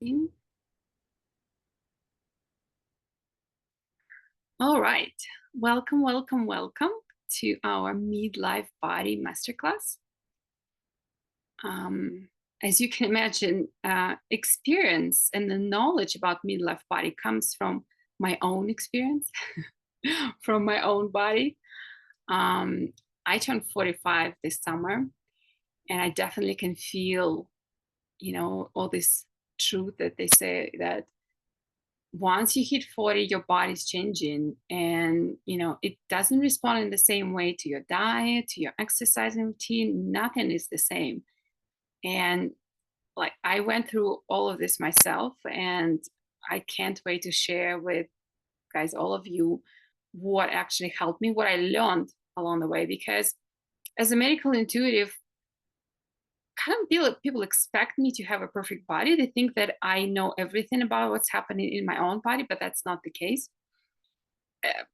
In. All right. Welcome, welcome, welcome to our Midlife Body Masterclass. Um, as you can imagine, experience and the knowledge about midlife body comes from my own experience, from my own body. Um, I turned 45 this summer, and I definitely can feel, all this truth that they say that once you hit 40 your body's changing, and it doesn't respond in the same way to your diet, to your exercising routine. Nothing is the same. And like, I went through all of this myself, and I can't wait to share with guys, all of you, what actually helped me, what I learned along the way. Because as a medical intuitive, kind of people expect me to have a perfect body. They think that I know everything about what's happening in my own body, but that's not the case.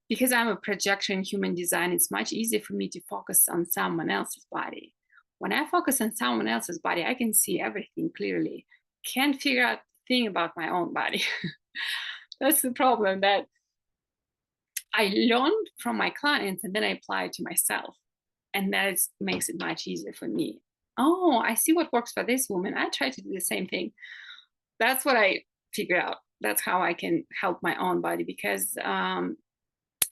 Because I'm a projection in human design, it's much easier for me to focus on someone else's body. When I focus on someone else's body, I can see everything clearly. Can't figure out a thing about my own body. That's the problem, that I learned from my clients and then I apply it to myself. And makes it much easier for me. Oh, I see what works for this woman. I try to do the same thing. That's what I figured out. That's how I can help my own body, because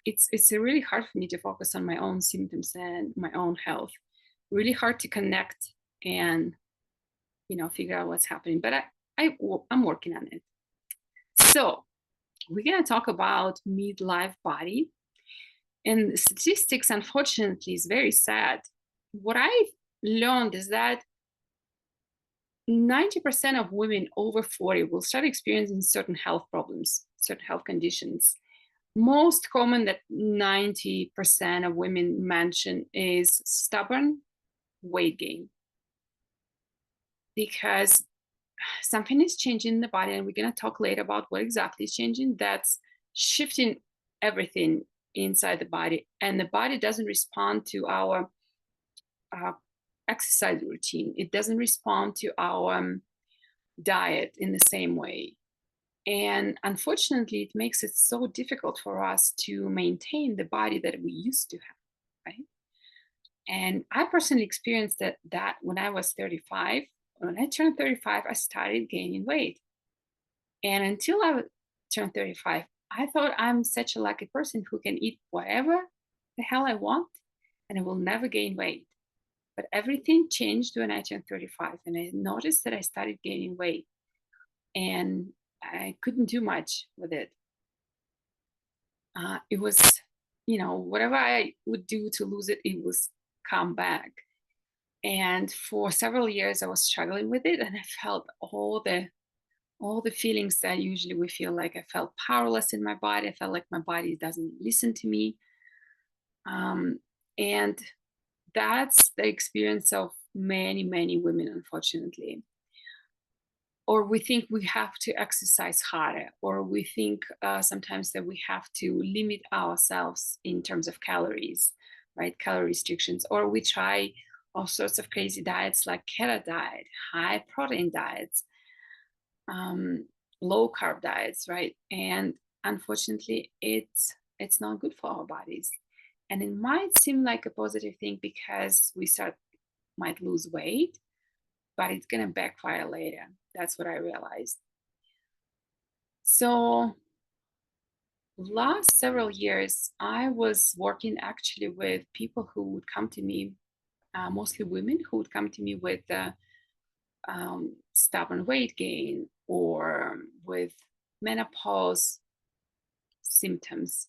it's really hard for me to focus on my own symptoms and my own health. Really hard to connect and figure out what's happening. But I'm working on it. So we're gonna talk about midlife body. And the statistics, unfortunately, is very sad. What I learned is that 90% of women over 40 will start experiencing certain health problems, certain health conditions. Most common that 90% of women mention is stubborn weight gain, because something is changing in the body, and we're going to talk later about what exactly is changing. That's shifting everything inside the body, and the body doesn't respond to our uh, exercise routine. It doesn't respond to our diet in the same way. And unfortunately, it makes it so difficult for us to maintain the body that we used to have, right? And I personally experienced that when I was 35. When I turned 35, I started gaining weight. And until turned 35, I thought I'm such a lucky person who can eat whatever the hell I want and I will never gain weight. But everything changed when I turned 35, and I noticed that I started gaining weight, and I couldn't do much with it. It was, whatever I would do to lose it, it was come back. And for several years, I was struggling with it, and I felt all the feelings that usually we feel. Like, I felt powerless in my body. I felt like my body doesn't listen to me. And that's the experience of many, many women, unfortunately. Or we think we have to exercise harder, or we think sometimes that we have to limit ourselves in terms of calories, right? Calorie restrictions, or we try all sorts of crazy diets like keto diet, high protein diets, um, low carb diets, right? And unfortunately, it's not good for our bodies. And it might seem like a positive thing because we might lose weight, but it's gonna backfire later. That's what I realized. So last several years, I was working actually with people who would come to me, mostly women who would come to me with stubborn weight gain, or with menopause symptoms.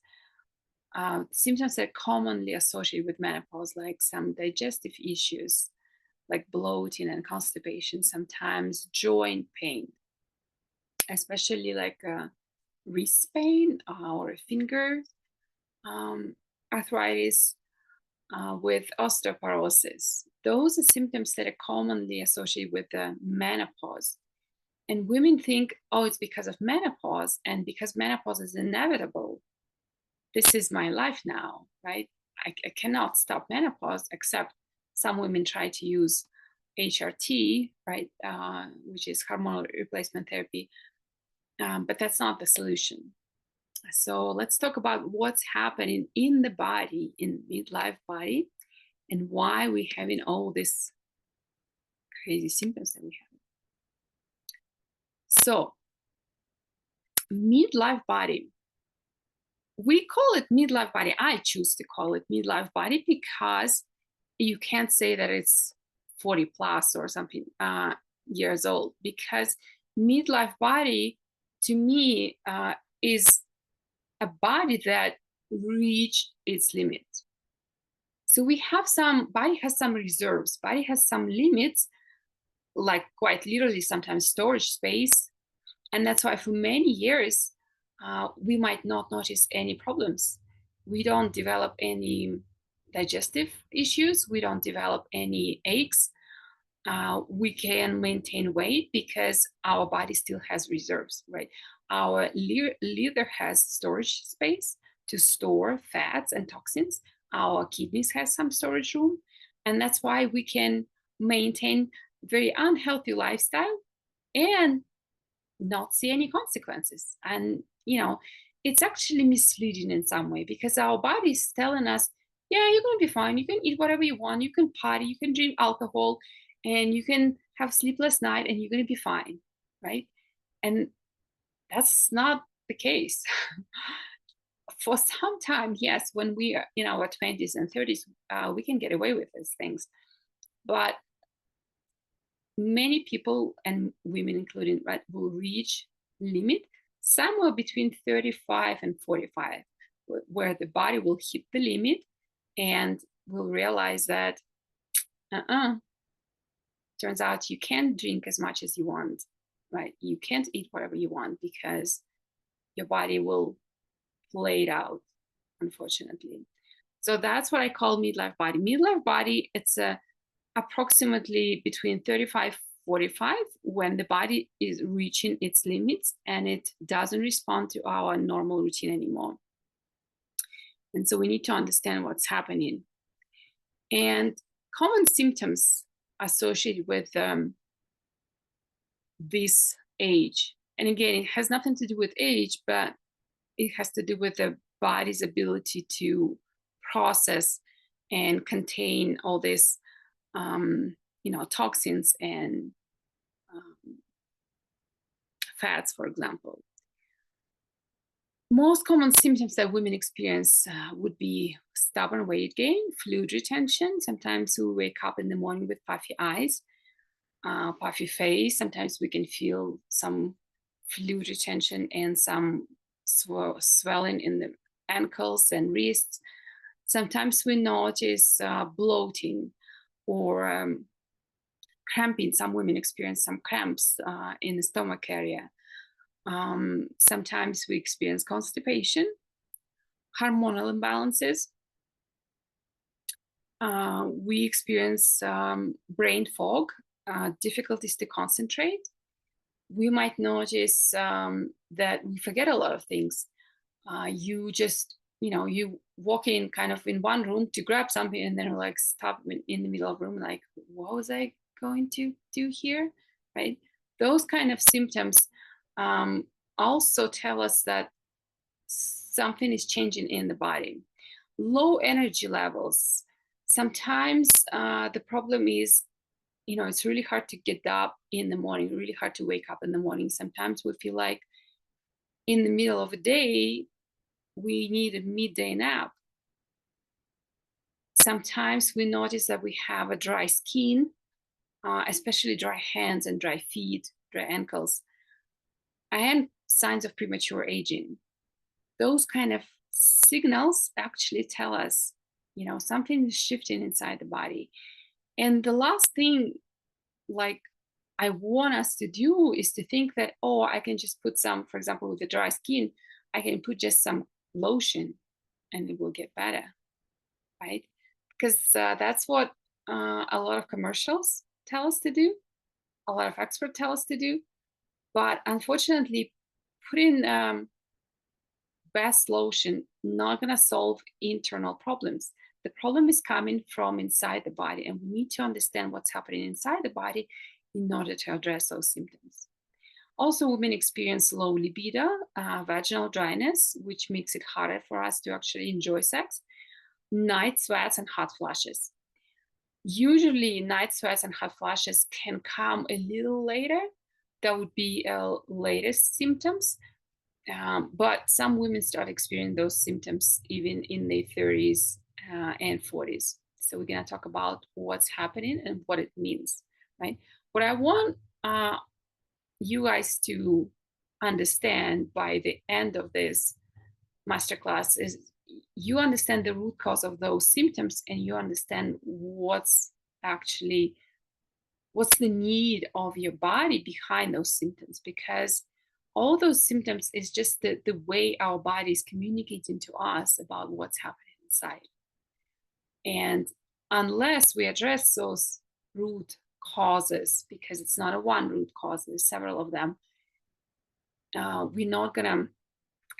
Symptoms that are commonly associated with menopause, like some digestive issues, like bloating and constipation, sometimes joint pain, especially like wrist pain or finger um, arthritis, with osteoporosis. Those are symptoms that are commonly associated with the menopause. And women think, oh, it's because of menopause, and because menopause is inevitable, this is my life now, right? I cannot stop menopause, except some women try to use HRT, right, which is hormonal replacement therapy, but that's not the solution. So let's talk about what's happening in the body, in midlife body, and why we're having all these crazy symptoms that we have. So, midlife body, we call it midlife body. I choose to call it midlife body because you can't say that it's 40 plus or something years old, because midlife body to me is a body that reached its limit. So we have some body has some reserves, body has some limits, like quite literally sometimes storage space. And that's why for many years, we might not notice any problems. We don't develop any digestive issues. We don't develop any aches. We can maintain weight because our body still has reserves, right? Our liver has storage space to store fats and toxins. Our kidneys has some storage room. And that's why we can maintain very unhealthy lifestyle and not see any consequences. And, it's actually misleading in some way because our body is telling us, yeah, you're going to be fine. You can eat whatever you want. You can party. You can drink alcohol and you can have sleepless night and you're going to be fine. Right. And that's not the case. For some time, yes, when we are in our 20s and 30s, we can get away with these things. But many people and women included, right, will reach limit somewhere between 35 and 45, where the body will hit the limit and will realize that turns out you can't drink as much as you want, right? You can't eat whatever you want because your body will play it out, unfortunately. So that's what I call midlife body. Midlife body, it's a approximately between 35 45 when the body is reaching its limits and it doesn't respond to our normal routine anymore. And so we need to understand what's happening. And common symptoms associated with this age, and again, it has nothing to do with age, but it has to do with the body's ability to process and contain all this toxins and um, fats, for example. Most common symptoms that women experience would be stubborn weight gain, fluid retention. Sometimes we wake up in the morning with puffy eyes, puffy face. Sometimes we can feel some fluid retention and some swelling in the ankles and wrists. Sometimes we notice bloating or cramping. Some women experience some cramps in the stomach area. Sometimes we experience constipation, hormonal imbalances. We experience brain fog, difficulties to concentrate. We might notice that we forget a lot of things. You just, you walk in kind of in one room to grab something and then like stop in the middle of the room, like, what was I going to do here? Right? Those kind of symptoms also tell us that something is changing in the body. Low energy levels. Sometimes the problem is, it's really hard to get up in the morning, really hard to wake up in the morning. Sometimes we feel like in the middle of a day, we need a midday nap. Sometimes we notice that we have a dry skin, especially dry hands and dry feet, dry ankles, and signs of premature aging. Those kind of signals actually tell us, something is shifting inside the body. And the last thing, like, I want us to do is to think that, oh, I can just put some, for example, with the dry skin, I can put just some lotion and it will get better, right? Because that's what a lot of commercials tell us to do, a lot of experts tell us to do. But unfortunately, putting best lotion not going to solve internal problems. the problem is coming from inside the body, and we need to understand what's happening inside the body in order to address those symptoms. Also, women experience low libido, vaginal dryness, which makes it harder for us to actually enjoy sex, night sweats, and hot flashes. Usually, night sweats and hot flashes can come a little later. That would be latest symptoms. But some women start experiencing those symptoms even in their 30s and 40s. So we're going to talk about what's happening and what it means, right? What I want you guys to understand by the end of this masterclass is you understand the root cause of those symptoms, and you understand what's the need of your body behind those symptoms, because all those symptoms is just the way our body is communicating to us about what's happening inside. And unless we address those root causes, because it's not a one root cause, there's several of them, we're not gonna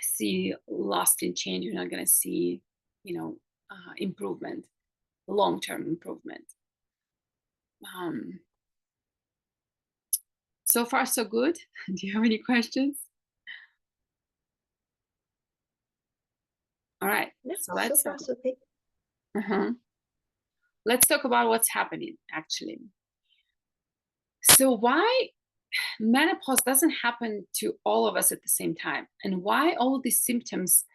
see lasting change. We're not gonna see, improvement, long-term improvement. So far, so good. Do you have any questions? All right. No, So so far so good. let's talk about what's happening actually. So why menopause doesn't happen to all of us at the same time, and why all these symptoms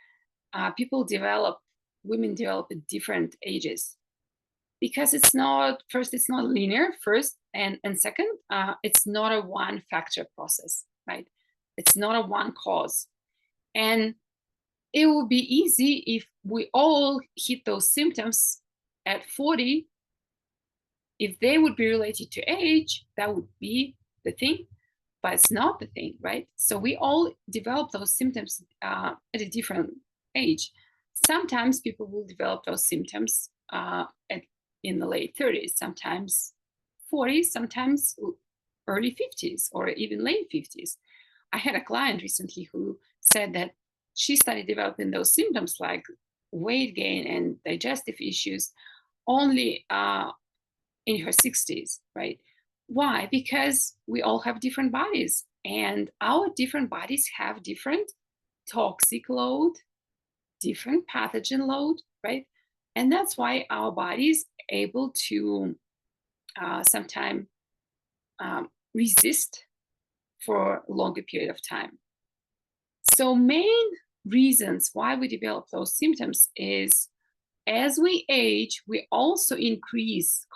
women develop at different ages? Because it's not linear first, and second, it's not a one factor process, right? It's not a one cause. And it would be easy if we all hit those symptoms at 40. If they would be related to age, that would be the thing, but it's not the thing, right? So we all develop those symptoms at a different age. Sometimes people will develop those symptoms in the late 30s, sometimes 40s, sometimes early 50s, or even late 50s. I had a client recently who said that she started developing those symptoms like weight gain and digestive issues only in her 60s, right? Why? Because we all have different bodies, and our different bodies have different toxic load, different pathogen load, right? And that's why our body is able to sometimes resist for a longer period of time. So main reasons why we develop those symptoms is as we age, we also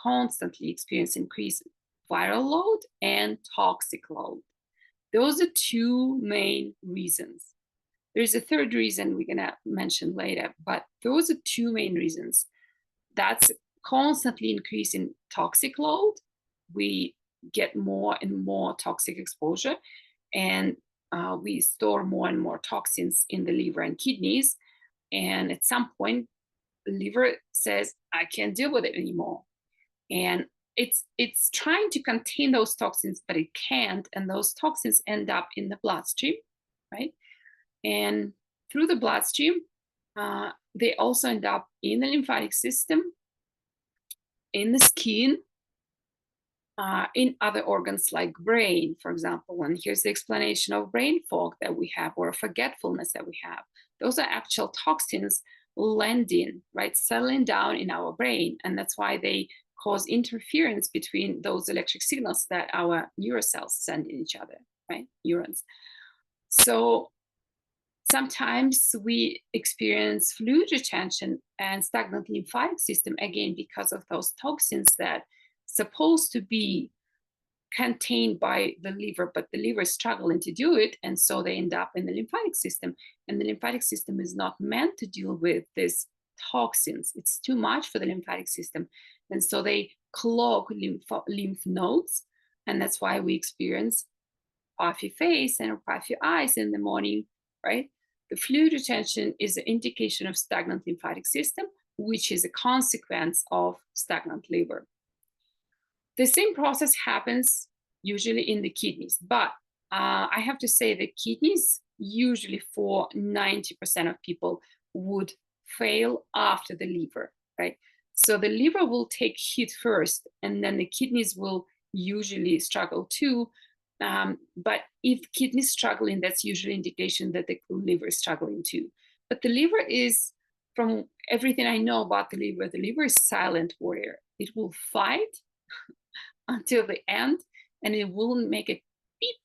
constantly experience increased viral load and toxic load. Those are two main reasons. There's a third reason we're going to mention later, but those are two main reasons. That's constantly increasing toxic load. We get more and more toxic exposure, and we store more and more toxins in the liver and kidneys. And at some point, the liver says, I can't deal with it anymore. And it's trying to contain those toxins, but it can't. And those toxins end up in the bloodstream, right? And through the bloodstream, they also end up in the lymphatic system, in the skin, in other organs like brain, for example. And here's the explanation of brain fog that we have, or forgetfulness that we have. Those are actual toxins landing, right, settling down in our brain. And that's why they cause interference between those electric signals that our neurocells send in each other, right, neurons. So sometimes we experience fluid retention and stagnant lymphatic system, again, because of those toxins that supposed to be contained by the liver, but the liver is struggling to do it, and so they end up in the lymphatic system. And the lymphatic system is not meant to deal with these toxins. It's too much for the lymphatic system, and so they clog lymph nodes, and that's why we experience puffy face and puffy eyes in the morning, right? The fluid retention is an indication of stagnant lymphatic system, which is a consequence of stagnant liver. The same process happens usually in the kidneys, but I have to say the kidneys usually for 90% of people would fail after the liver, right? So the liver will take hit first, and then the kidneys will usually struggle too. But if kidneys struggling, that's usually indication that the liver is struggling too. But the liver is, from everything I know about the liver is silent warrior. It will fight until the end, and it won't make a beep,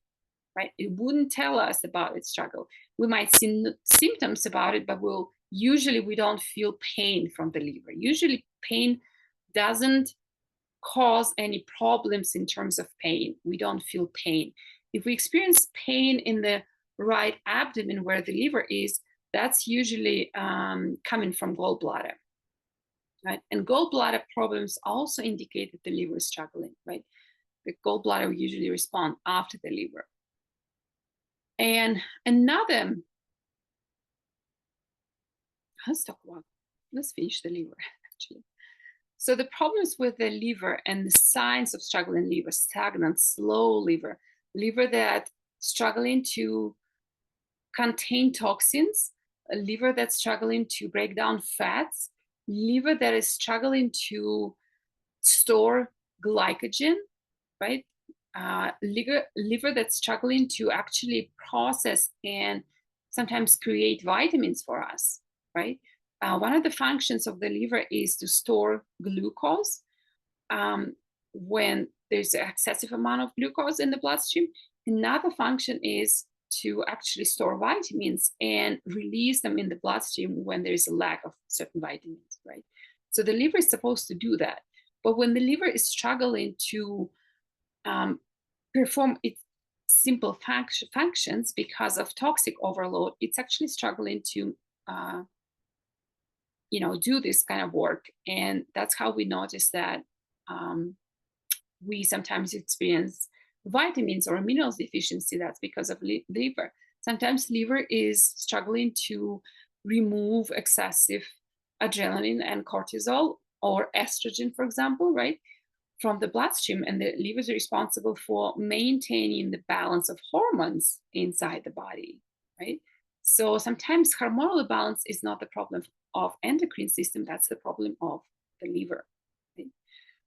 right? It wouldn't tell us about its struggle. We might see symptoms about it, but we don't feel pain from the liver. Usually pain doesn't cause any problems in terms of pain. We don't feel pain. If we experience pain in the right abdomen where the liver is, that's usually coming from gallbladder, right? And gallbladder problems also indicate that the liver is struggling, right? The gallbladder will usually respond after the liver. And another, let's finish the liver actually. So the problems with the liver and the signs of struggling liver: stagnant, slow liver that struggling to contain toxins, a liver that's struggling to break down fats, liver that is struggling to store glycogen, right? Liver that's struggling to actually process and sometimes create vitamins for us, right? One of the functions of the liver is to store glucose when there's an excessive amount of glucose in the bloodstream. Another function is to actually store vitamins and release them in the bloodstream when there is a lack of certain vitamins, right? So the liver is supposed to do that. But when the liver is struggling to perform its simple functions because of toxic overload, it's actually struggling to do this kind of work. And that's how we notice that we sometimes experience vitamins or minerals deficiency. That's because of liver. Sometimes liver is struggling to remove excessive adrenaline and cortisol or estrogen, for example, right, from the bloodstream. And the liver is responsible for maintaining the balance of hormones inside the body, right? So sometimes hormonal balance is not the problem of endocrine system, that's the problem of the liver. Right?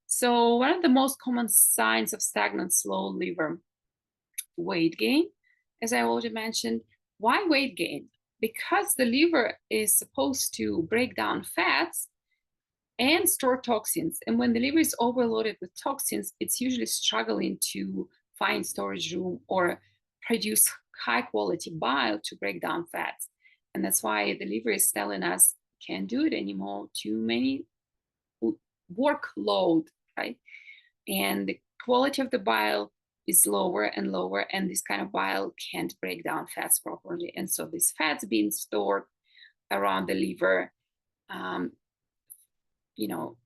So one of the most common signs of stagnant, slow liver: weight gain, as I already mentioned. Why weight gain? Because the liver is supposed to break down fats and store toxins. And when the liver is overloaded with toxins, it's usually struggling to find storage room or produce high quality bile to break down fats. And that's why the liver is telling us, can't do it anymore, too many workload, right? And the quality of the bile is lower and lower, and this kind of bile can't break down fats properly. And so these fats being stored around the liver,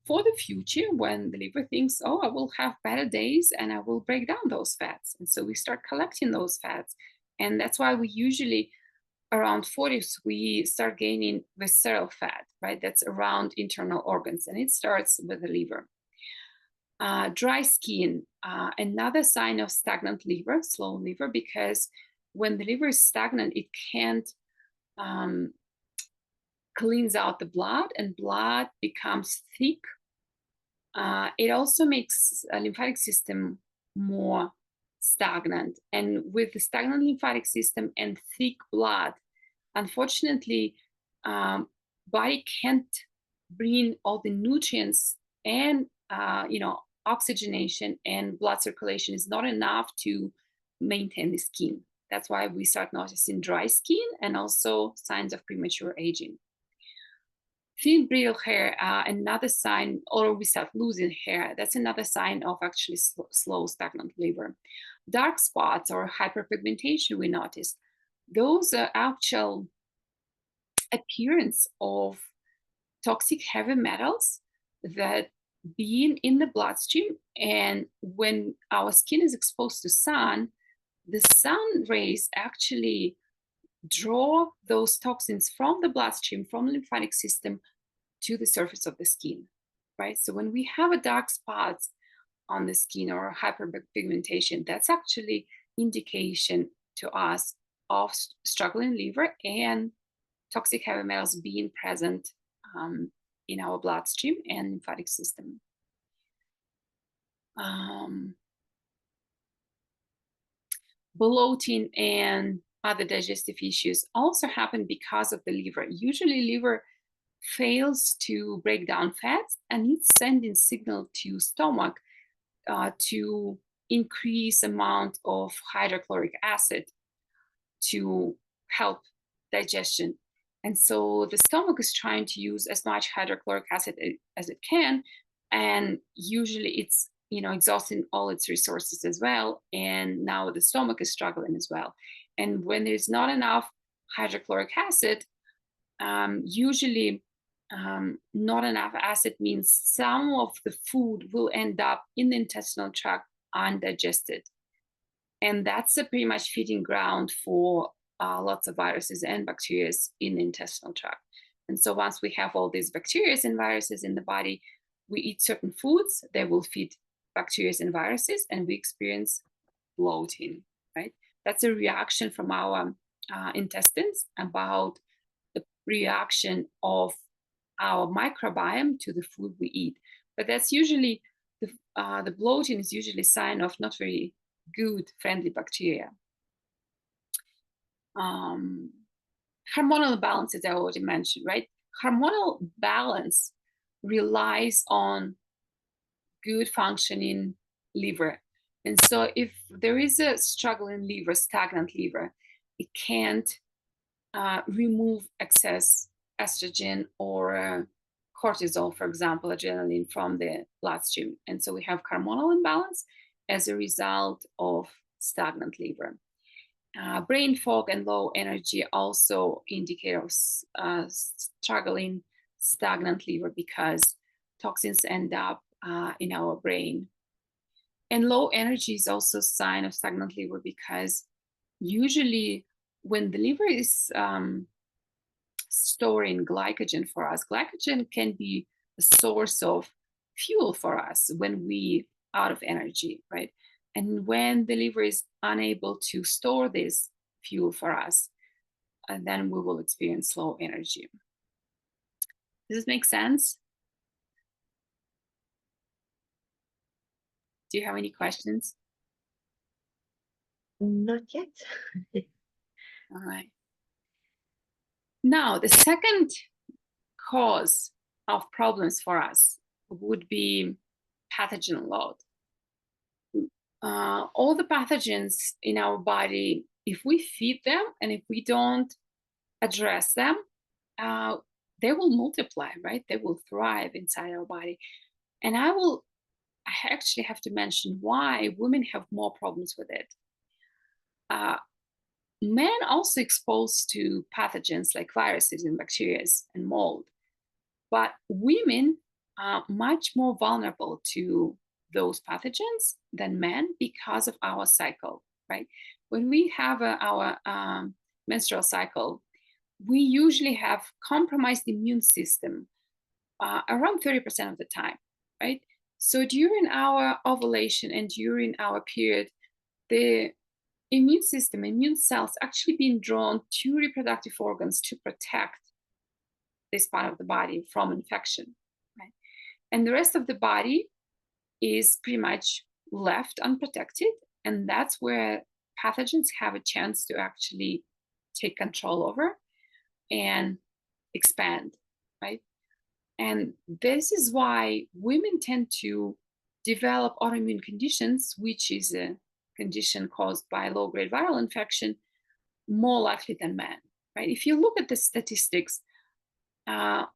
for the future, when the liver thinks, oh, I will have better days and I will break down those fats. And so we start collecting those fats. And that's why we usually, around 40s, we start gaining visceral fat, right? That's around internal organs, and it starts with the liver. Dry skin, another sign of stagnant liver, slow liver, because when the liver is stagnant, it can't cleans out the blood, and blood becomes thick. It also makes a lymphatic system more stagnant. And with the stagnant lymphatic system and thick blood, unfortunately, body can't bring all the nutrients, and oxygenation and blood circulation is not enough to maintain the skin. That's why we start noticing dry skin and also signs of premature aging. Thin brittle hair, another sign, or we start losing hair, that's another sign of actually slow stagnant liver. Dark spots or hyperpigmentation we notice, those are actual appearance of toxic heavy metals that being in the bloodstream. And when our skin is exposed to sun, the sun rays actually draw those toxins from the bloodstream, from the lymphatic system, to the surface of the skin, right? So when we have a dark spots on the skin or hyperpigmentation, that's actually indication to us of struggling liver and toxic heavy metals being present in our bloodstream and lymphatic system. Bloating and other digestive issues also happen because of the liver. Usually liver fails to break down fats, and it's sending signal to stomach to increase amount of hydrochloric acid to help digestion. And so the stomach is trying to use as much hydrochloric acid as it can, and usually it's exhausting all its resources as well. And now the stomach is struggling as well. And when there's not enough hydrochloric acid, usually not enough acid means some of the food will end up in the intestinal tract undigested. And that's a pretty much feeding ground for lots of viruses and bacteria in the intestinal tract. And so once we have all these bacteria and viruses in the body, we eat certain foods that will feed bacteria and viruses, and we experience bloating, right? That's a reaction from our intestines about the reaction of our microbiome to the food we eat. But that's usually the bloating is usually a sign of not very good friendly bacteria. Hormonal balance, as I already mentioned, right? Hormonal balance relies on good functioning liver. And so if there is a struggling liver, stagnant liver, it can't remove excess estrogen or cortisol, for example, adrenaline from the bloodstream. And so we have hormonal imbalance as a result of stagnant liver. Brain fog and low energy also indicate struggling stagnant liver because toxins end up in our brain. And low energy is also a sign of stagnant liver because usually when the liver is storing glycogen for us, glycogen can be a source of fuel for us when we out of energy, right? And when the liver is unable to store this fuel for us, then we will experience low energy. Does this make sense? Do you have any questions? Not yet. All right. Now, the second cause of problems for us would be pathogen load. All the pathogens in our body, if we feed them and if we don't address them, they will multiply, right? They will thrive inside our body. And I actually have to mention why women have more problems with it. Men also exposed to pathogens like viruses and bacteria and mold, but women are much more vulnerable to those pathogens than men because of our cycle, right? When we have our menstrual cycle, we usually have compromised immune system around 30% of the time, right? So during our ovulation and during our period, the immune system, immune cells actually being drawn to reproductive organs to protect this part of the body from infection, right? And the rest of the body is pretty much left unprotected. And that's where pathogens have a chance to actually take control over and expand, right? And this is why women tend to develop autoimmune conditions, which is a condition caused by low-grade viral infection, more likely than men, right? If you look at the statistics, out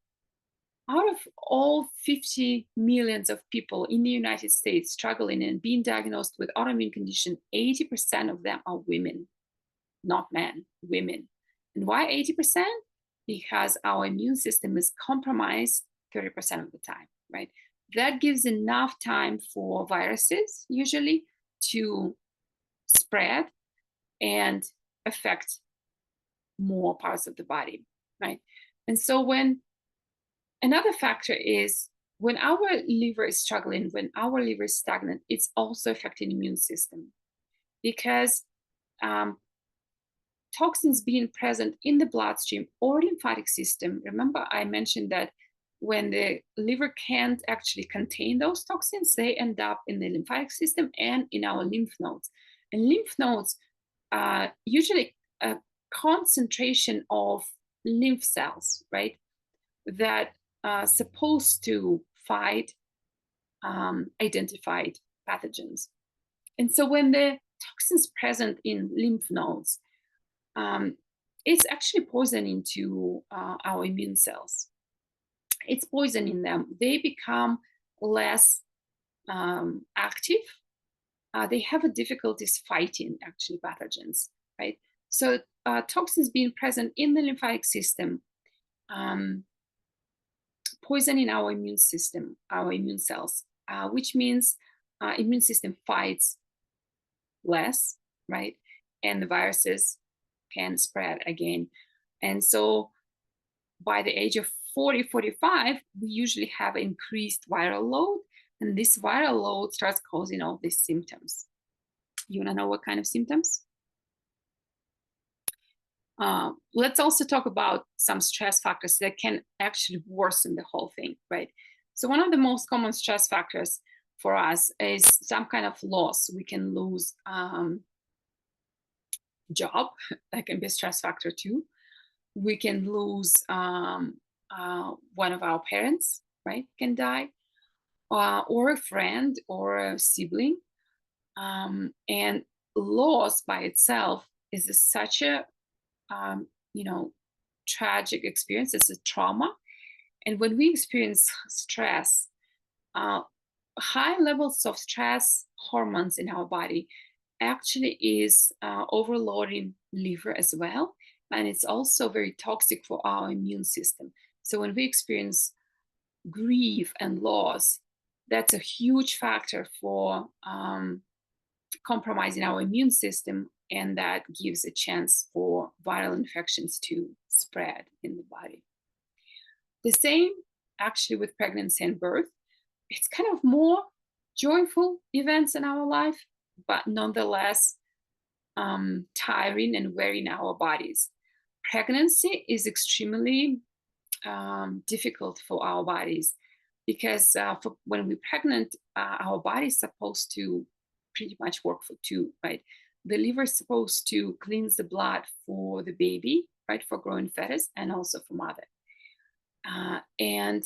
of all 50 millions of people in the United States struggling and being diagnosed with autoimmune condition, 80% of them are women, not men, women. And why 80%? Because our immune system is compromised 30% of the time, right? That gives enough time for viruses usually to spread and affect more parts of the body, right? And so when another factor is when our liver is struggling, when our liver is stagnant, it's also affecting immune system because toxins being present in the bloodstream or lymphatic system. Remember, I mentioned that when the liver can't actually contain those toxins, they end up in the lymphatic system and in our lymph nodes. And lymph nodes usually a concentration of lymph cells, right? That are supposed to fight identified pathogens. And so when the toxins present in lymph nodes, um, it's actually poisoning to our immune cells. It's poisoning them. They become less active. They have a difficulties fighting actually pathogens, right? So toxins being present in the lymphatic system, um, poisoning our immune system, our immune cells, which means immune system fights less, right? And the viruses can spread again. And so by the age of 40, 45, we usually have increased viral load. And this viral load starts causing all these symptoms. You want to know what kind of symptoms? Let's also talk about some stress factors that can actually worsen the whole thing, right? So, one of the most common stress factors for us is some kind of loss. We can lose job, that can be a stress factor too. We can lose one of our parents, right? Can die, or a friend or a sibling. And loss by itself is such a um, you know tragic experience. It's a trauma, and when we experience stress, uh, high levels of stress hormones in our body actually is overloading liver as well, and it's also very toxic for our immune system. So when we experience grief and loss, that's a huge factor for compromising our immune system, and that gives a chance for viral infections to spread in the body. The same actually with pregnancy and birth. It's kind of more joyful events in our life, but nonetheless tiring and wearing our bodies. Pregnancy is extremely difficult for our bodies because when we're pregnant, our body is supposed to pretty much work for two, right? The liver is supposed to cleanse the blood for the baby, right, for growing fetus, and also for mother. And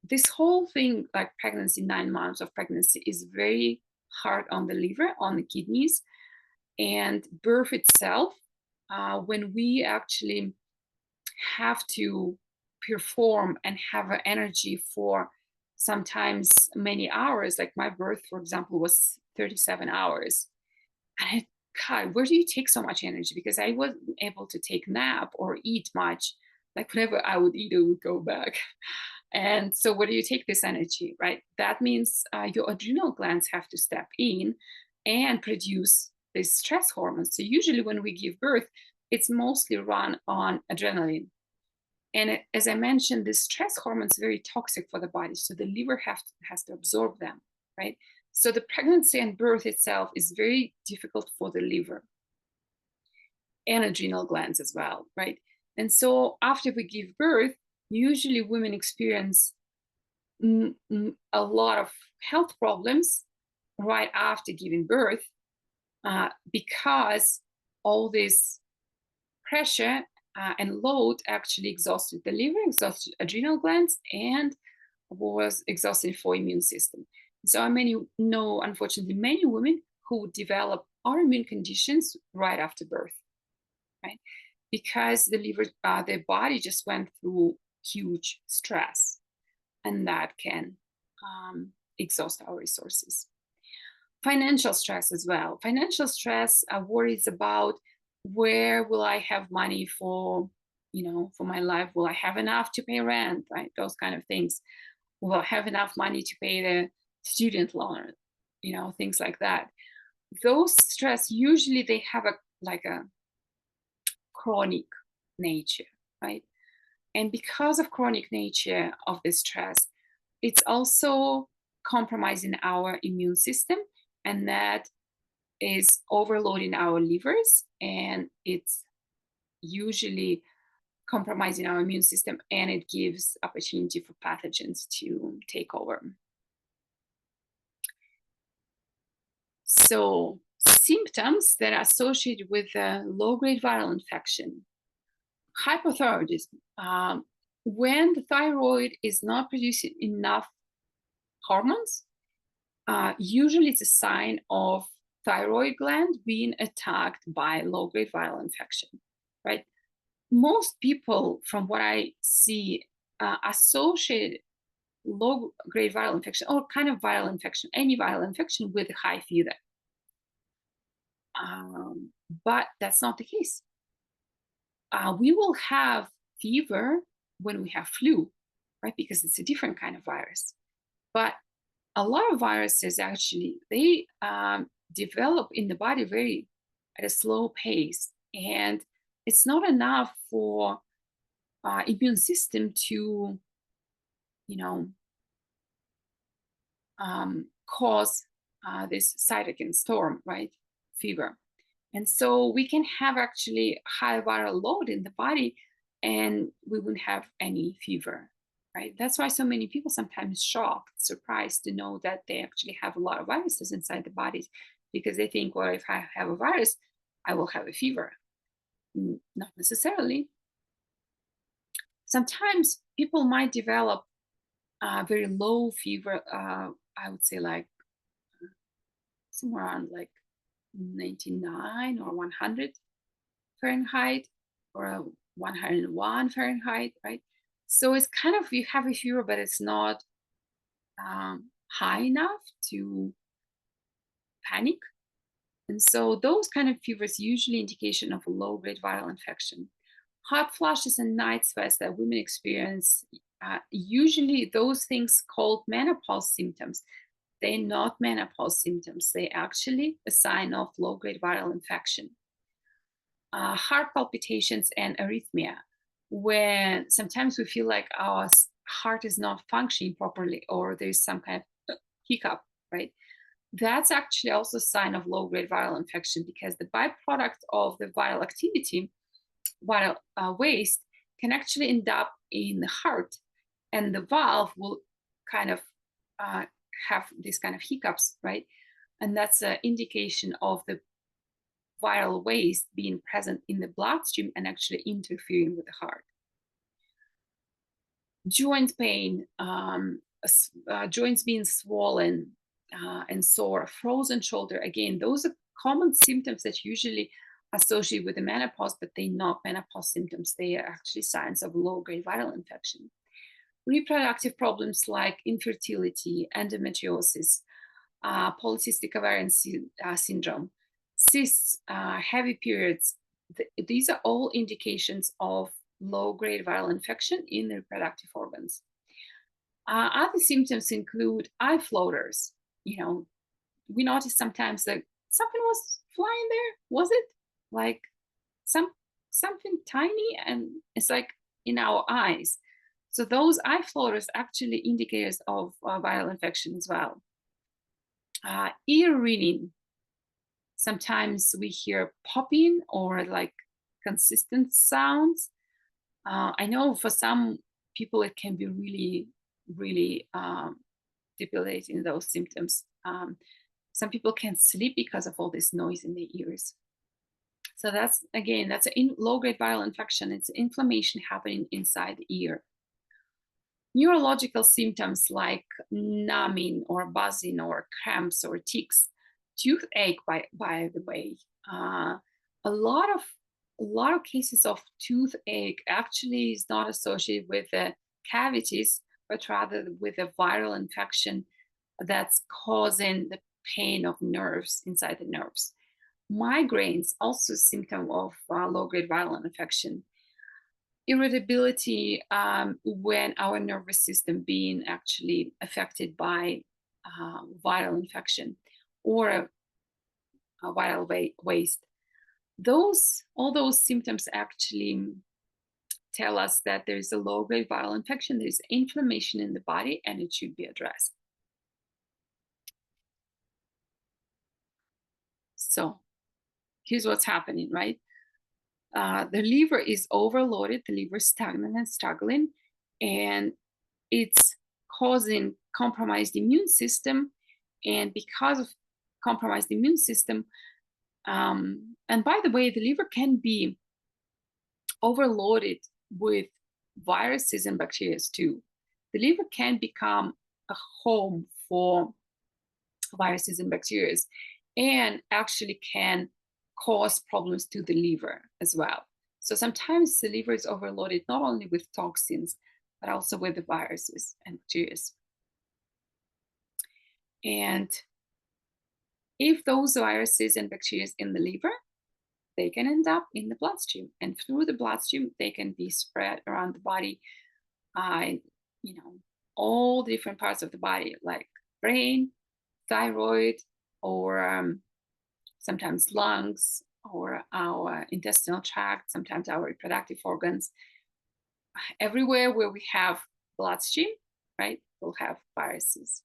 this whole thing, like pregnancy, 9 months of pregnancy, is very hard on the liver, on the kidneys, and birth itself. When we actually have to perform and have energy for sometimes many hours, like my birth, for example, was 37 hours. And God, where do you take so much energy? Because I wasn't able to take nap or eat much. Like whenever I would eat, it would go back. And so, where do you take this energy, right? That means your adrenal glands have to step in and produce this stress hormones. So, usually, when we give birth, it's mostly run on adrenaline. And as I mentioned, the stress hormones are very toxic for the body. So, the liver has to absorb them, right? So, the pregnancy and birth itself is very difficult for the liver and adrenal glands as well, right? And so, after we give birth, usually women experience a lot of health problems right after giving birth because all this pressure and load actually exhausted the liver, exhausted adrenal glands, and was exhausted for immune system. So I many know, unfortunately, many women who develop autoimmune conditions right after birth, right? Because the liver, their body just went through huge stress, and that can exhaust our resources. Financial stress as well. Financial stress worries about where will I have money for, for my life? Will I have enough to pay rent? Right, those kind of things. Will I have enough money to pay the student loan? Things like that. Those stress usually they have a chronic nature, right? And because of chronic nature of the stress, it's also compromising our immune system, and that is overloading our livers, and it's usually compromising our immune system, and it gives opportunity for pathogens to take over. So, symptoms that are associated with a low-grade viral infection: hypothyroidism. When the thyroid is not producing enough hormones, usually it's a sign of thyroid gland being attacked by low-grade viral infection, right? Most people, from what I see, associate low-grade viral infection or kind of viral infection, any viral infection, with high fever. But that's not the case. We will have fever when we have flu, right? Because it's a different kind of virus. But a lot of viruses actually they develop in the body very at a slow pace, and it's not enough for immune system to, you know, cause this cytokine storm, right? Fever. And so we can have actually high viral load in the body and we wouldn't have any fever, right? That's why so many people sometimes shocked, surprised to know that they actually have a lot of viruses inside the bodies, because they think, well, if I have a virus, I will have a fever. Not necessarily. Sometimes people might develop very low fever, I would say like somewhere around like 99 or 100 Fahrenheit, or 101 Fahrenheit, right? So it's kind of, you have a fever, but it's not high enough to panic. And so those kind of fevers usually indication of a low-grade viral infection. Hot flashes and night sweats that women experience, usually those things called menopause symptoms. They're not menopause symptoms. They're actually a sign of low-grade viral infection. Heart palpitations and arrhythmia, when sometimes we feel like our heart is not functioning properly or there's some kind of hiccup, right? That's actually also a sign of low-grade viral infection, because the byproduct of the viral activity, viral waste, can actually end up in the heart, and the valve will kind of have these kind of hiccups, right? And that's an indication of the viral waste being present in the bloodstream and actually interfering with the heart. Joint pain, joints being swollen and sore, frozen shoulder. Again, those are common symptoms that usually associate with the menopause, but they're not menopause symptoms. They are actually signs of low-grade viral infection. Reproductive problems like infertility, endometriosis, polycystic ovarian syndrome, cysts, heavy periods. These are all indications of low-grade viral infection in the reproductive organs. Other symptoms include eye floaters. We notice sometimes that something was flying there. Was it like something tiny? And it's like in our eyes. So those eye floaters actually indicators of viral infection as well. Ear ringing. Sometimes we hear popping or like consistent sounds. I know for some people it can be really, really debilitating, those symptoms. Some people can't sleep because of all this noise in their ears. So that's a low-grade viral infection. It's inflammation happening inside the ear. Neurological symptoms like numbing or buzzing or cramps or tics, toothache. By the way, a lot of cases of toothache actually is not associated with the cavities, but rather with a viral infection that's causing the pain of nerves inside the nerves. Migraines, also a symptom of low-grade viral infection. Irritability, when our nervous system being actually affected by viral infection or a viral waste. All those symptoms actually tell us that there's a low-grade viral infection, there's inflammation in the body, and it should be addressed. So here's what's happening, right? The liver is overloaded, the liver is stagnant and struggling, and it's causing compromised immune system. And because of compromised immune system, and by the way, the liver can be overloaded with viruses and bacteria too. The liver can become a home for viruses and bacteria, and actually can cause problems to the liver as well. So sometimes the liver is overloaded not only with toxins, but also with the viruses and bacteria. And if those viruses and bacteria in the liver, they can end up in the bloodstream, and through the bloodstream they can be spread around the body, uh, you know, all the different parts of the body, like brain, thyroid, or sometimes lungs, or our intestinal tract, sometimes our reproductive organs. Everywhere where we have bloodstream, right, we'll have viruses.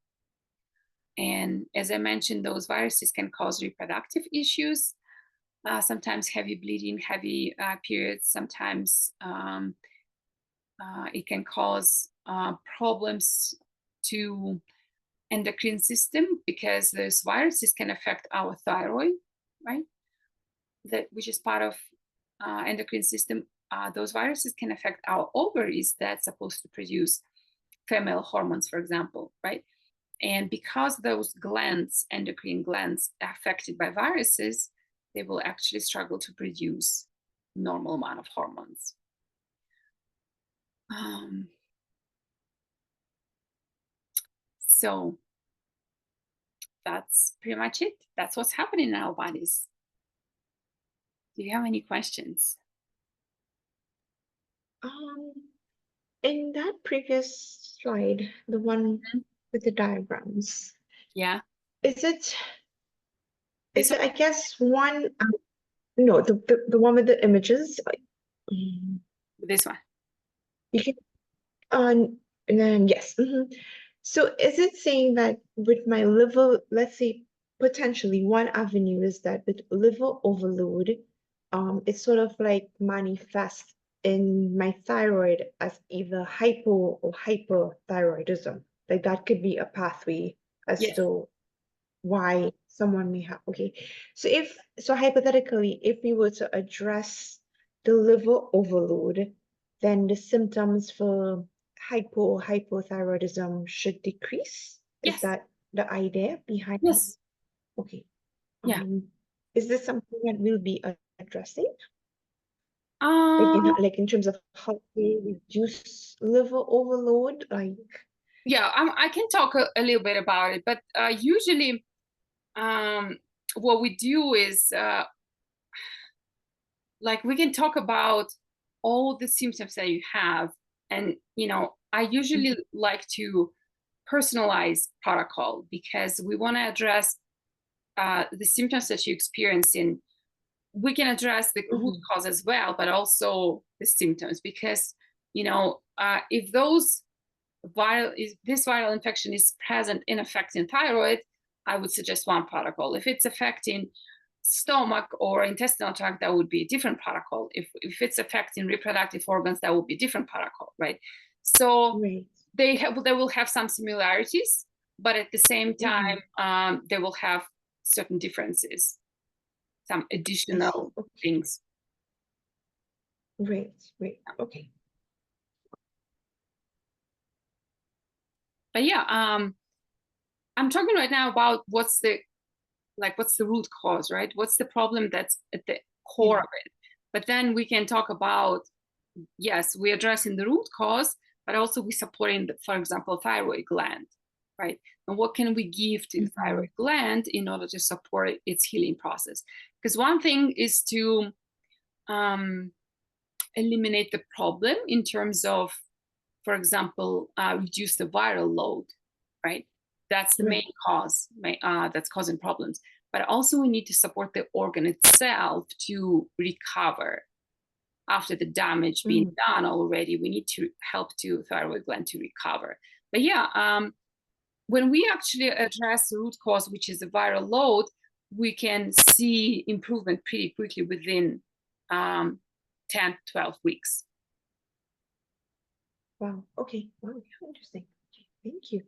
And as I mentioned, those viruses can cause reproductive issues, sometimes heavy bleeding, heavy periods. Sometimes it can cause problems to endocrine system, because those viruses can affect our thyroid, right? That which is part of endocrine system. Those viruses can affect our ovaries that's supposed to produce female hormones, for example, right? And because those glands, endocrine glands, are affected by viruses, they will actually struggle to produce normal amount of hormones. So that's pretty much it. That's what's happening in our bodies. Do you have any questions? In that previous slide, the one Mhm. with the diagrams, Yeah, is it, this I guess, one, no, the one with the images, this one. you can, and then, yes. So is it saying that with my liver, let's say potentially one avenue is that with liver overload, it sort of like manifests in my thyroid as either hypo or hyperthyroidism. Like that could be a pathway as Yes, to why someone may have. Okay. So hypothetically, if we were to address the liver overload, then the symptoms for hypothyroidism should decrease. Is yes, that the idea behind it? yes. Okay. Yeah. Is this something that we'll be addressing? Um, Like in terms of how to reduce liver overload? Like, yeah, I can talk a little bit about it, but usually what we do is like we can talk about all the symptoms that you have. And I usually like to personalize protocol, because we want to address the symptoms that you experience in. We can address the root mhm, cause as well, but also the symptoms, because if those if this viral infection is present in affecting thyroid, I would suggest one protocol. If it's affecting stomach or intestinal tract, that would be a different protocol. If it's affecting reproductive organs, that would be a different protocol, right? So right. they will have some similarities, but at the same Mm-hmm. time, they will have certain differences, some I see. additional Okay. things. Right, right. Okay. But yeah, I'm talking right now about what's the root cause, right? What's the problem that's at the core Yeah. of it? But then we can talk about, yes, we're addressing the root cause, but also we supporting, for example, thyroid gland, right? And what can we give to the Mm-hmm. thyroid gland in order to support its healing process? Because one thing is to um, eliminate the problem in terms of, for example, reduce the viral load, right? That's the main Right. cause that's causing problems. But also, we need to support the organ itself to recover after the damage being Mm. done already. We need to help to thyroid gland to recover. But yeah, when we actually address the root cause, which is the viral load, we can see improvement pretty quickly within 10, 12 weeks. Wow. Okay. Wow. Yeah, interesting. Okay, thank you.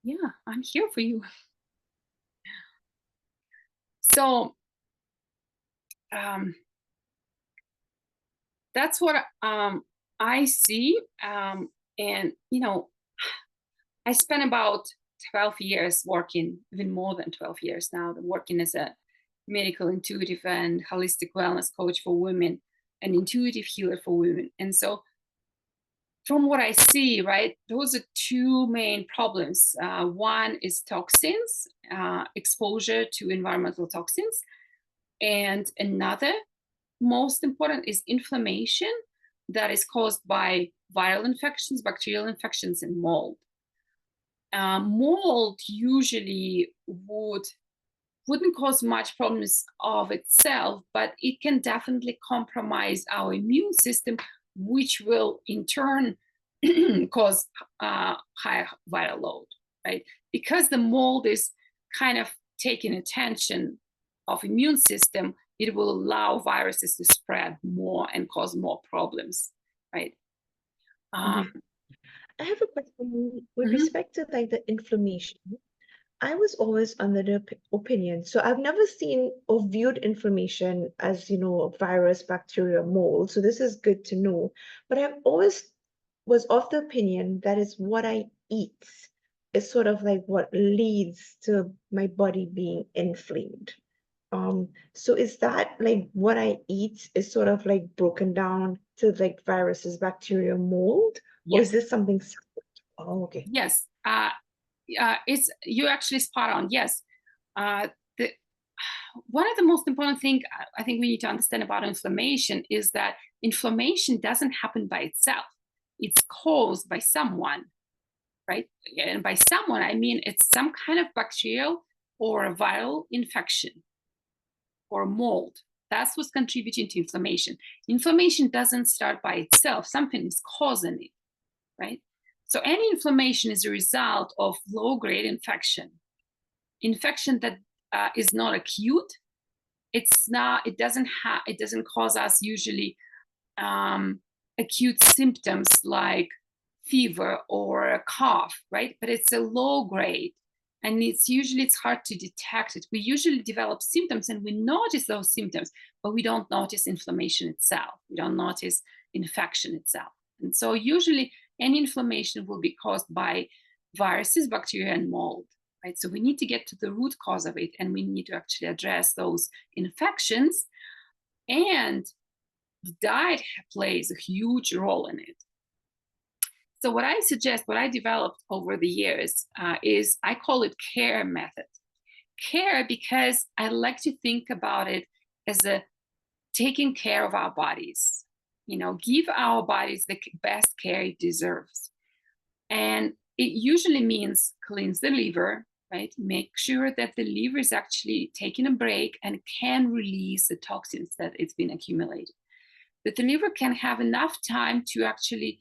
Yeah, I'm here for you. So um, that's what I see. And, I spent about 12 years working, even more than 12 years now, working as a medical intuitive and holistic wellness coach for women, an intuitive healer for women. And so, from what I see, right, those are two main problems. One is toxins, exposure to environmental toxins, and another, most important, is inflammation that is caused by viral infections, bacterial infections, and mold. Mold usually wouldn't cause much problems of itself, but it can definitely compromise our immune system, which will in turn cause higher viral load, right? Because the mold is kind of taking attention of immune system, it will allow viruses to spread more and cause more problems, right? Um, Mhm. I have a question with mhm. respect to like the inflammation. I was always under the opinion. So I've never seen or viewed inflammation as, a virus, bacteria, mold. So this is good to know. But I've always was of the opinion that is what I eat is sort of like what leads to my body being inflamed. So is that like what I eat is sort of like broken down to like viruses, bacteria, mold, or is Yes, this something separate? Oh, okay. yes. It's you actually spot on. Yes, the one of the most important thing I think we need to understand about inflammation is that inflammation doesn't happen by itself. It's caused by someone, right? And by someone, I mean it's some kind of bacterial or a viral infection or mold. That's what's contributing to inflammation. Inflammation doesn't start by itself. Something is causing it, right? So any inflammation is a result of low-grade infection that is not acute. It's not. It doesn't cause us usually um, acute symptoms like fever or a cough, right? But it's a low grade, and it's hard to detect it. We usually develop symptoms and we notice those symptoms, but we don't notice inflammation itself. We don't notice infection itself. And so usually any inflammation will be caused by viruses, bacteria, and mold. Right? So we need to get to the root cause of it, and we need to actually address those infections. And the diet plays a huge role in it. So what I suggest, what I developed over the years, is I call it care method. Care because I like to think about it as a taking care of our bodies. Give our bodies the best care it deserves. And it usually means cleanse the liver, right? Make sure that the liver is actually taking a break and can release the toxins that it's been accumulated. That the liver can have enough time to actually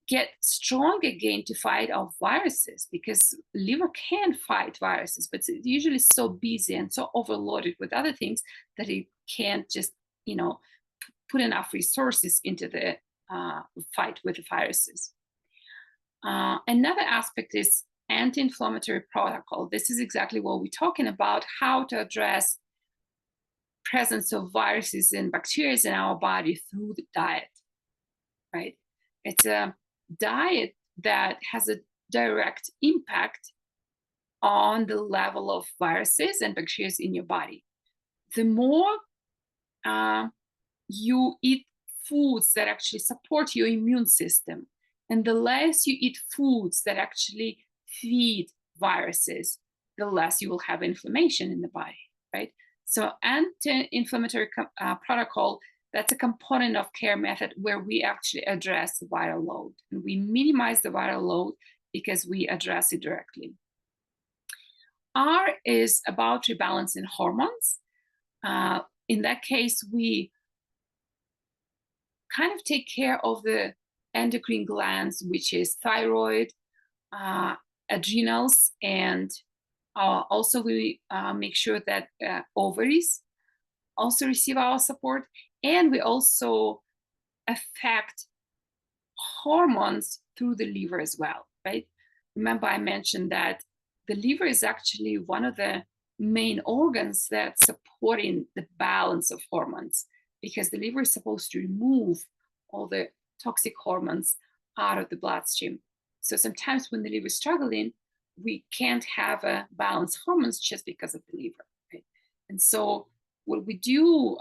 get strong again to fight off viruses, because liver can fight viruses, but it's usually so busy and so overloaded with other things that it can't just you know put enough resources into the fight with the viruses. Another aspect is anti-inflammatory protocol. This is exactly what we're talking about, how to address presence of viruses and bacteria in our body through the diet, right? It's a diet that has a direct impact on the level of viruses and bacteria in your body. The more uh, you eat foods that actually support your immune system, and the less you eat foods that actually feed viruses, the less you will have inflammation in the body, right? So, anti-inflammatory protocol, that's a component of care method where we actually address the viral load, and we minimize the viral load because we address it directly. R is about rebalancing hormones. In that case, we kind of take care of the endocrine glands, which is thyroid, uh, adrenals, and also we make sure that ovaries also receive our support. And we also affect hormones through the liver as well, right? Remember, I mentioned that the liver is actually one of the main organs that's supporting the balance of hormones because the liver is supposed to remove all the toxic hormones out of the bloodstream. So sometimes when the liver is struggling, we can't have a balanced hormones just because of the liver, right? And so what we do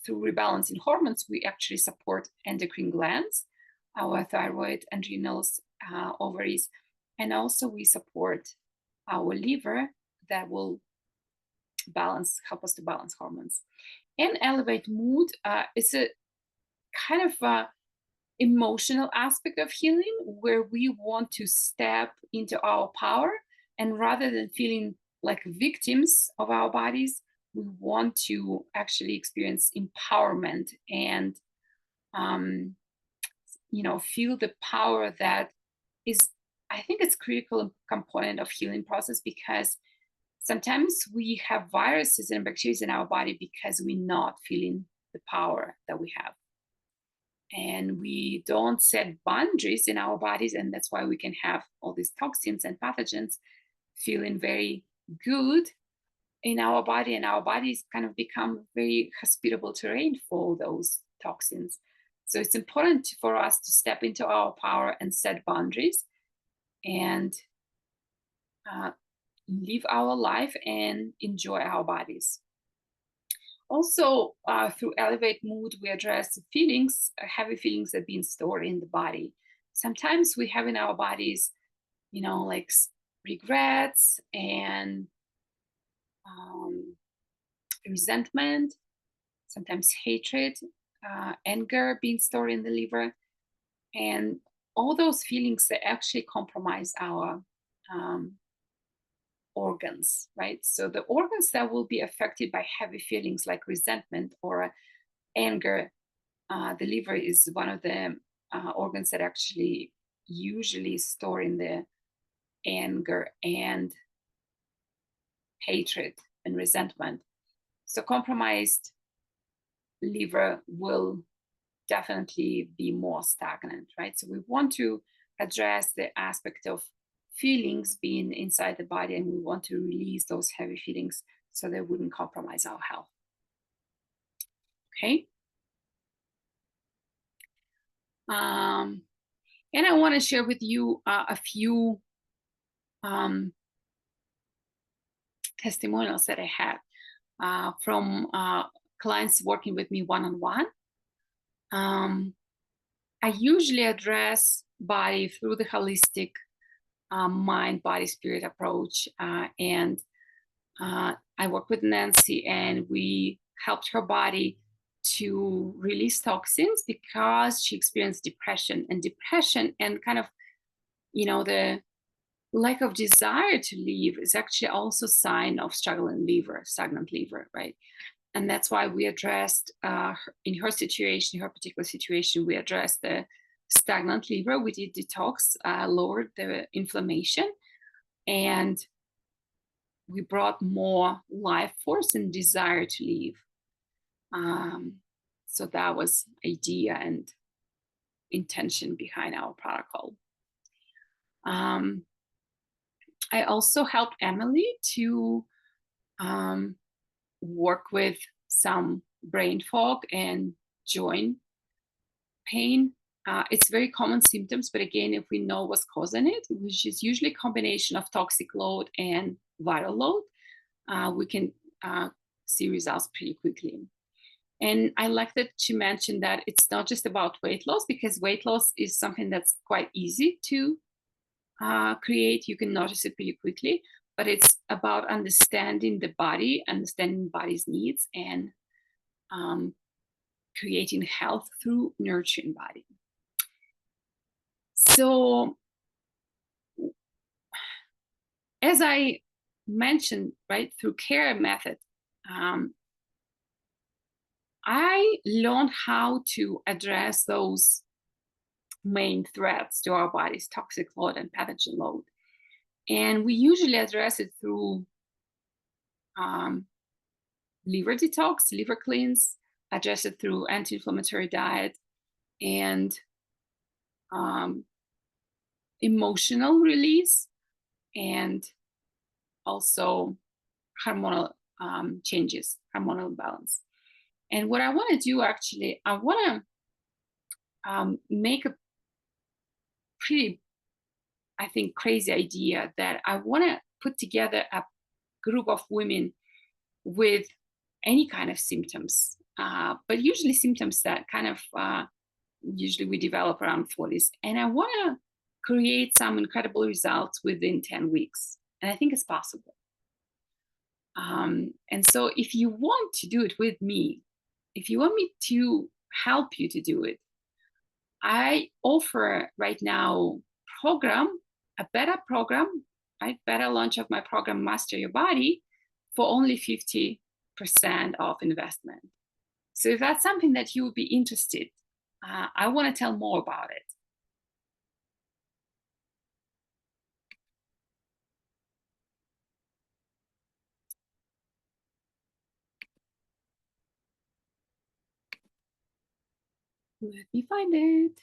through rebalancing hormones, we actually support endocrine glands, our thyroid, adrenals, ovaries, and also we support our liver that will help us to balance hormones. And elevate mood is a kind of emotional aspect of healing where we want to step into our power, and rather than feeling like victims of our bodies, we want to actually experience empowerment and um, feel the power that is, I think it's critical component of healing process, because sometimes we have viruses and bacteria in our body because we're not feeling the power that we have, and we don't set boundaries in our bodies, and that's why we can have all these toxins and pathogens feeling very good in our body, and our bodies kind of become very hospitable terrain for those toxins. So it's important for us to step into our power and set boundaries and uh, live our life and enjoy our bodies. Also, through Elevate Mood, we address feelings, heavy feelings that have been stored in the body. Sometimes we have in our bodies, like regrets and um, resentment, sometimes hatred, anger being stored in the liver. And all those feelings that actually compromise our um, organs, right? So the organs that will be affected by heavy feelings like resentment or anger, the liver is one of the organs that actually usually store in the anger and hatred and resentment. So compromised liver will definitely be more stagnant, right? So we want to address the aspect of feelings being inside the body, and we want to release those heavy feelings so they wouldn't compromise our health. Okay. And I want to share with you a few testimonials that I had from clients working with me one-on-one. I usually address body through the holistic mind, body, spirit approach. And I work with Nancy, and we helped her body to release toxins because she experienced depression. And depression and kind of, the lack of desire to live is actually also a sign of struggling liver, stagnant liver, right? And that's why we addressed in her situation, her particular situation, we addressed the stagnant liver. We did detox, lowered the inflammation, and we brought more life force and desire to live. So that was idea and intention behind our protocol. I also helped Emily to work with some brain fog and joint pain. It's very common symptoms, but again, if we know what's causing it, which is usually a combination of toxic load and viral load, we can see results pretty quickly. And I like that to mention that it's not just about weight loss, because weight loss is something that's quite easy to create. You can notice it pretty quickly, but it's about understanding the body, understanding the body's needs, and creating health through nurturing body. So, as I mentioned, right, through care method, I learned how to address those main threats to our bodies: toxic load and pathogen load. And we usually address it through liver detox, liver cleanse, address it through anti-inflammatory diet and um, emotional release, and also hormonal changes, hormonal balance. And what I want to do actually, I want to make a pretty, I think, crazy idea that I want to put together a group of women with any kind of symptoms, but usually symptoms that kind of usually we develop around 40s. And I want to create some incredible results within 10 weeks. And I think it's possible. And so if you want to do it with me, if you want me to help you to do it, I offer right now program, a beta program, right? Beta launch of my program, Master Your Body, for only 50% of investment. So if that's something that you would be interested, I want to tell more about it. Let me find it.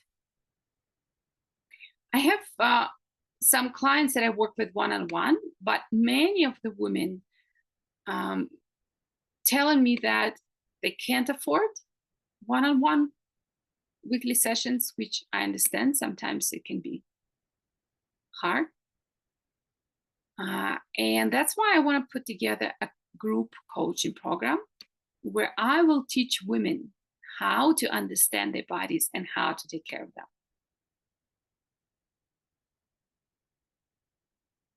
I have some clients that I work with one-on-one, but many of the women um, telling me that they can't afford one-on-one weekly sessions, which I understand sometimes it can be hard. And that's why I want to put together a group coaching program where I will teach women how to understand their bodies and how to take care of them.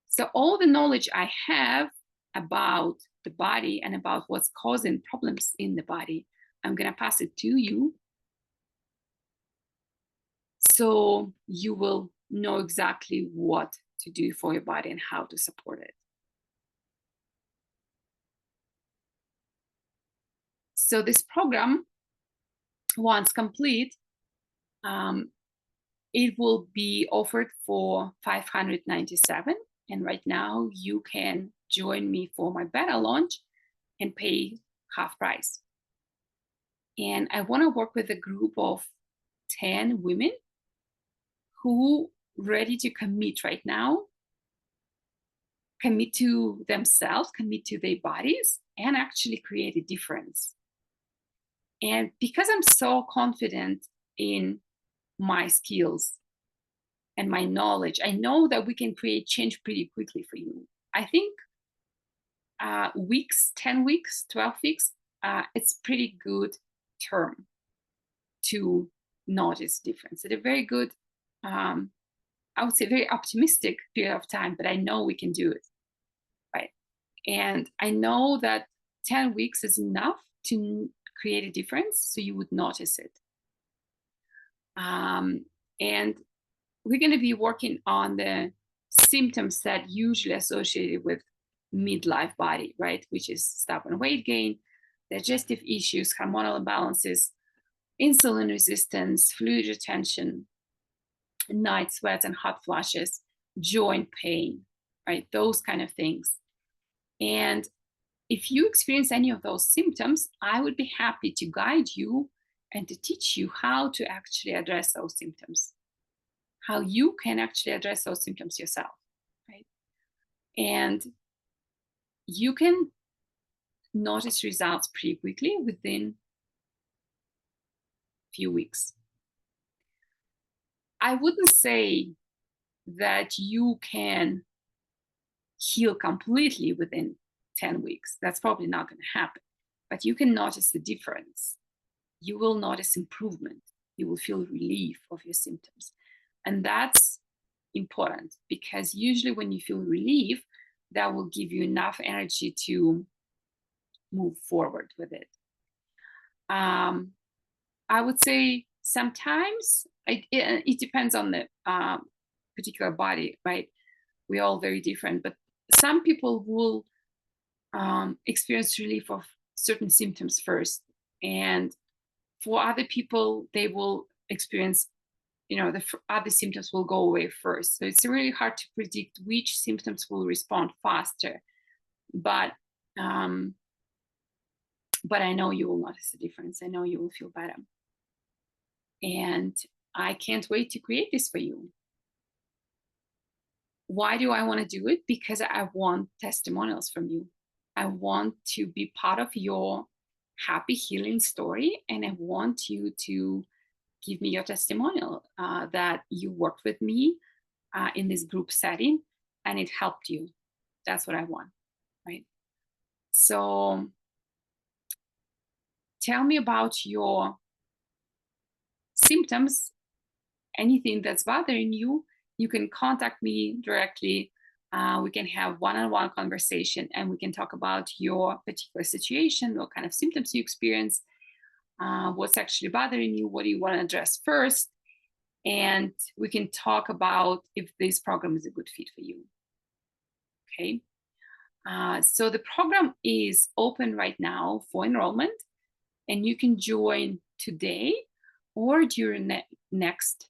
So all the knowledge I have about the body and about what's causing problems in the body, I'm going to pass it to you. So you will know exactly what to do for your body and how to support it. So this program, once complete, it will be offered for $597. And right now you can join me for my beta launch and pay half price. And I want to work with a group of 10 women who ready to commit right now, commit to themselves, commit to their bodies, and actually create a difference. And because I'm so confident in my skills and my knowledge, I know that we can create change pretty quickly for you. I think weeks, 10 weeks, 12 weeks, it's pretty good term to notice difference. It's a very good, I would say very optimistic period of time, but I know we can do it, right? And I know that 10 weeks is enough to create a difference, so you would notice it. And we're going to be working on the symptoms that usually associated with midlife body, right? Which is stubborn weight gain, digestive issues, hormonal imbalances, insulin resistance, fluid retention, night sweats and hot flashes, joint pain, right? Those kind of things. And if you experience any of those symptoms, I would be happy to guide you and to teach you how to actually address those symptoms, how you can actually address those symptoms yourself, right? And you can notice results pretty quickly within a few weeks. I wouldn't say that you can heal completely within 10 weeks. That's probably not going to happen. But you can notice the difference. You will notice improvement. You will feel relief of your symptoms. And that's important because usually when you feel relief, that will give you enough energy to move forward with it. I would say sometimes it depends on the particular body, right? We're all very different, but some people will experience relief of certain symptoms first, and for other people, they will experience, the other symptoms will go away first. So it's really hard to predict which symptoms will respond faster. But but I know you will notice a difference. I know you will feel better. And I can't wait to create this for you. Why do I want to do it? Because I want testimonials from you. I want to be part of your happy healing story. And I want you to give me your testimonial that you worked with me in this group setting and it helped you. That's what I want, right? So tell me about your symptoms, anything that's bothering you. You can contact me directly. We can have one-on-one conversation and we can talk about your particular situation, what kind of symptoms you experience, what's actually bothering you, what do you want to address first, and we can talk about if this program is a good fit for you. Okay. So the program is open right now for enrollment, and you can join today or during the next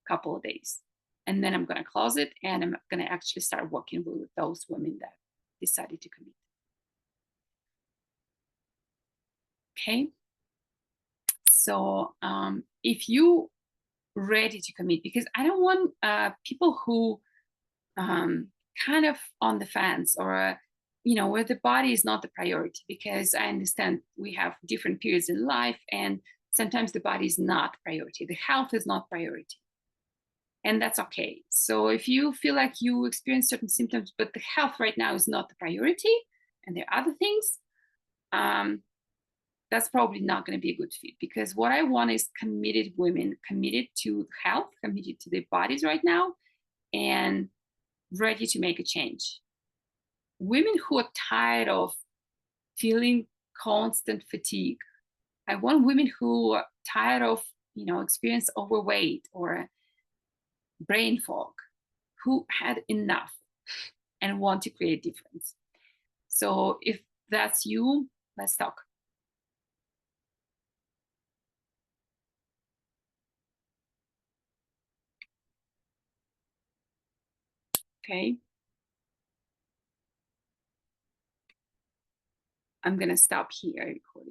couple of days. And then I'm going to close it and I'm going to actually start working with those women that decided to commit. Okay. So if you ready to commit, because I don't want people who kind of on the fence or where the body is not the priority, because I understand we have different periods in life and sometimes the body is not priority, the health is not priority, and that's okay. So if you feel like you experience certain symptoms but the health right now is not the priority and there are other things, um, that's probably not going to be a good fit, because what I want is committed women, committed to health, committed to their bodies right now, and ready to make a change. Women who are tired of feeling constant fatigue. I want women who are tired of, experience overweight or brain fog, who had enough and want to create difference. So if that's you, let's talk. Okay. I'm going to stop here recording.